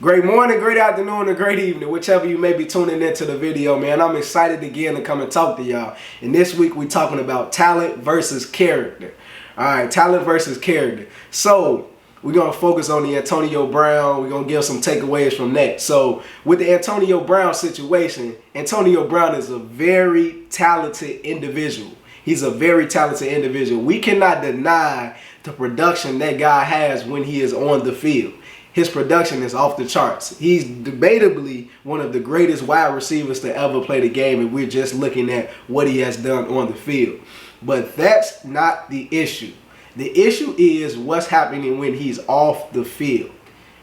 Great morning, great afternoon, or great evening, whichever you may be tuning into the video, man. I'm excited again to come and talk to y'all. And this week we're talking about talent versus character. All right, talent versus character. So we're going to focus on the Antonio Brown. We're going to give some takeaways from that. So with the Antonio Brown situation, Antonio Brown is a very talented individual. He's a very talented individual. We cannot deny the production that guy has when he is on the field. His production is off the charts. He's debatably one of the greatest wide receivers to ever play the game if we're just looking at what he has done on the field. But that's not the issue. The issue is what's happening when he's off the field.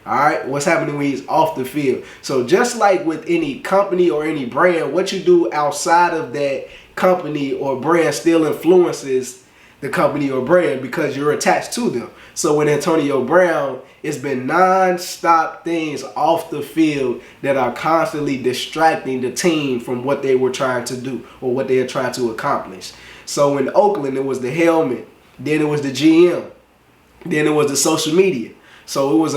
All right, what's happening when he's off the field. So just like with any company or any brand, what you do outside of that company or brand still influences the company or brand because you're attached to them. So with Antonio Brown, it's been non-stop things off the field that are constantly distracting the team from what they were trying to do or what they are trying to accomplish. So in Oakland, it was the helmet, then it was the GM, then it was the social media. So it was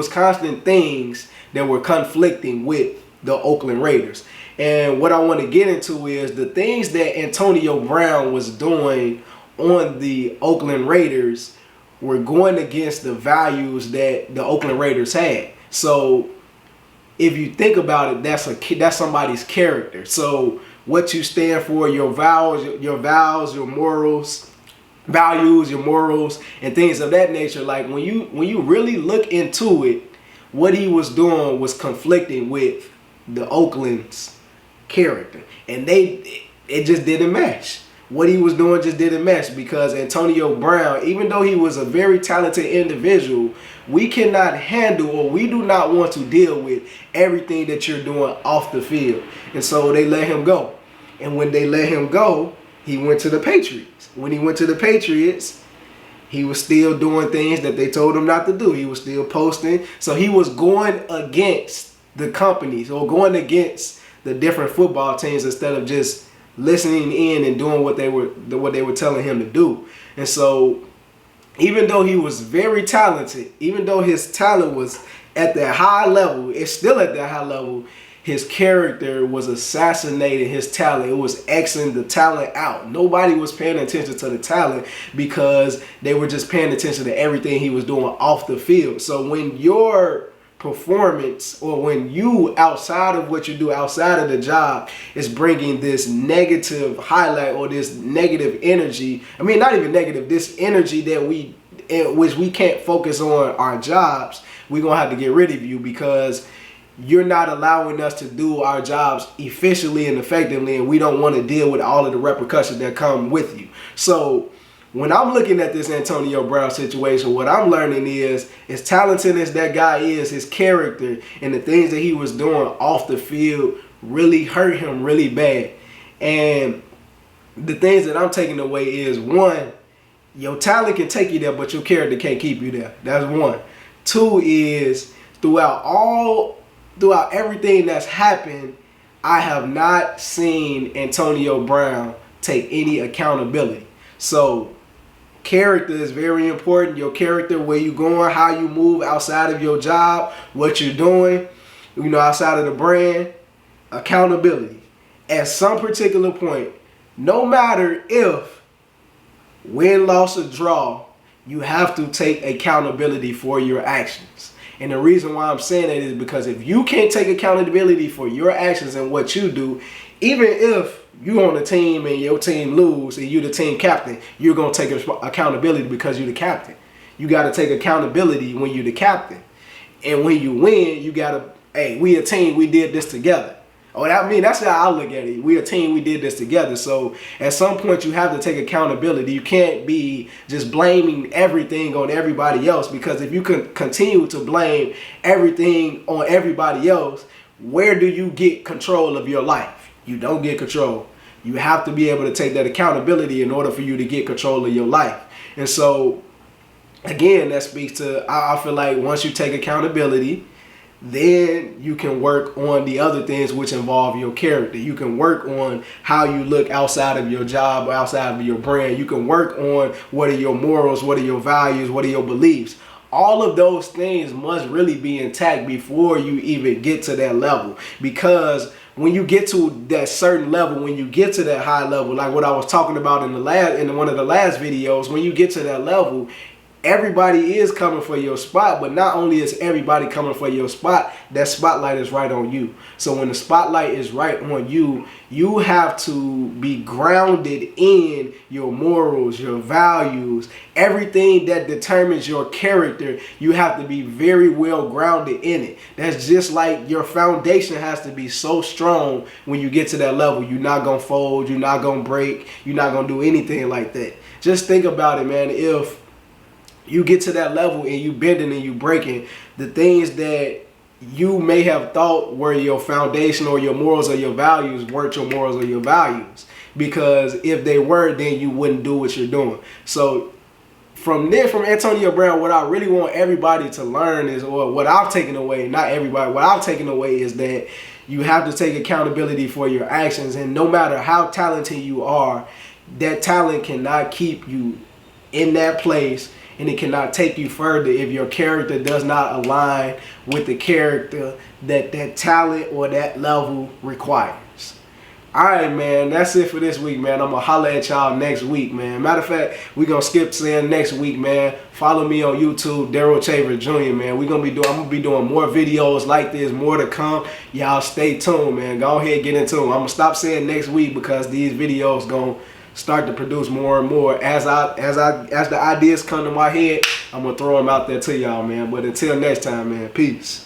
constant things that were conflicting with the Oakland Raiders. And what I want to get into is the things that Antonio Brown was doing on the Oakland Raiders were going against the values that the Oakland Raiders had. So if you think about it, that's somebody's character. So what you stand for, your vows, your morals, values, your morals, and things of that nature. Like when you really look into it, what he was doing was conflicting with the Oakland's character, and it just didn't match. What he was doing just didn't match because Antonio Brown, even though he was a very talented individual, we cannot handle or we do not want to deal with everything that you're doing off the field. And so they let him go. And when they let him go, he went to the Patriots. When he went to the Patriots, he was still doing things that they told him not to do. He was still posting. So he was going against the companies or going against the different football teams instead of just listening in and doing what they were telling him to do. And so even though he was very talented, even though his talent was at that high level, it's still at that high level, his character was assassinating his talent. It was Xing the talent out. Nobody was paying attention to the talent because they were just paying attention to everything he was doing off the field. So when your performance or when you outside of what you do outside of the job is bringing this negative highlight or this negative energy, I mean not even negative, this energy that which we can't focus on our jobs, we're gonna have to get rid of you because you're not allowing us to do our jobs efficiently and effectively, and we don't want to deal with all of the repercussions that come with you. So when I'm looking at this Antonio Brown situation, what I'm learning is, as talented as that guy is, his character and the things that he was doing off the field really hurt him really bad. And the things that I'm taking away is, one, your talent can take you there, but your character can't keep you there. That's one. Two is, throughout everything that's happened, I have not seen Antonio Brown take any accountability. So character is very important. Your character, where you going, how you move outside of your job, what you're doing, outside of the brand, accountability. At some particular point, no matter if win, loss, or draw, you have to take accountability for your actions. And the reason why I'm saying that is because if you can't take accountability for your actions and what you do, even if you on the team and your team lose and you the team captain, you're going to take accountability because you're the captain. You got to take accountability when you're the captain. And when you win, you got to, hey, we a team, we did this together. That's how I look at it. We a team, we did this together. So at some point you have to take accountability. You can't be just blaming everything on everybody else, because if you can continue to blame everything on everybody else, where do you get control of your life? You don't get control. You have to be able to take that accountability in order for you to get control of your life. And so, again, that speaks to, I feel like once you take accountability, then you can work on the other things which involve your character. You can work on how you look outside of your job or outside of your brand. You can work on what are your morals, what are your values, what are your beliefs. all of those things must really be intact before you even get to that level. Because when you get to that certain level, when you get to that high level, like what I was talking about in one of the last videos, when you get to that level, everybody is coming for your spot. But not only is everybody coming for your spot, that spotlight is right on you. So when the spotlight is right on you, you have to be grounded in your morals, your values, everything that determines your character. You have to be very well grounded in it. That's just like your foundation has to be so strong when you get to that level. You're not going to fold, you're not going to break, you're not going to do anything like that. Just think about it, man. If you get to that level and you bending and you breaking, the things that you may have thought were your foundation or your morals or your values weren't your morals or your values. Because if they were, then you wouldn't do what you're doing. So from Antonio Brown, what I really want everybody to learn is, or what I've taken away, not everybody, what I've taken away is that you have to take accountability for your actions. And no matter how talented you are, that talent cannot keep you in that place, and it cannot take you further if your character does not align with the character that that talent or that level requires. All right, man, that's it for this week, man. I'm going to holler at y'all next week, man. Matter of fact, we're going to skip saying next week, man. Follow me on YouTube, Daryl Chaver Jr., man. I'm going to be doing more videos like this, more to come. Y'all stay tuned, man. Go ahead and get into them. I'm going to stop saying next week because these videos going to start to produce more and more as the ideas come to my head. I'm gonna throw them out there to y'all, man. But until next time, man, peace.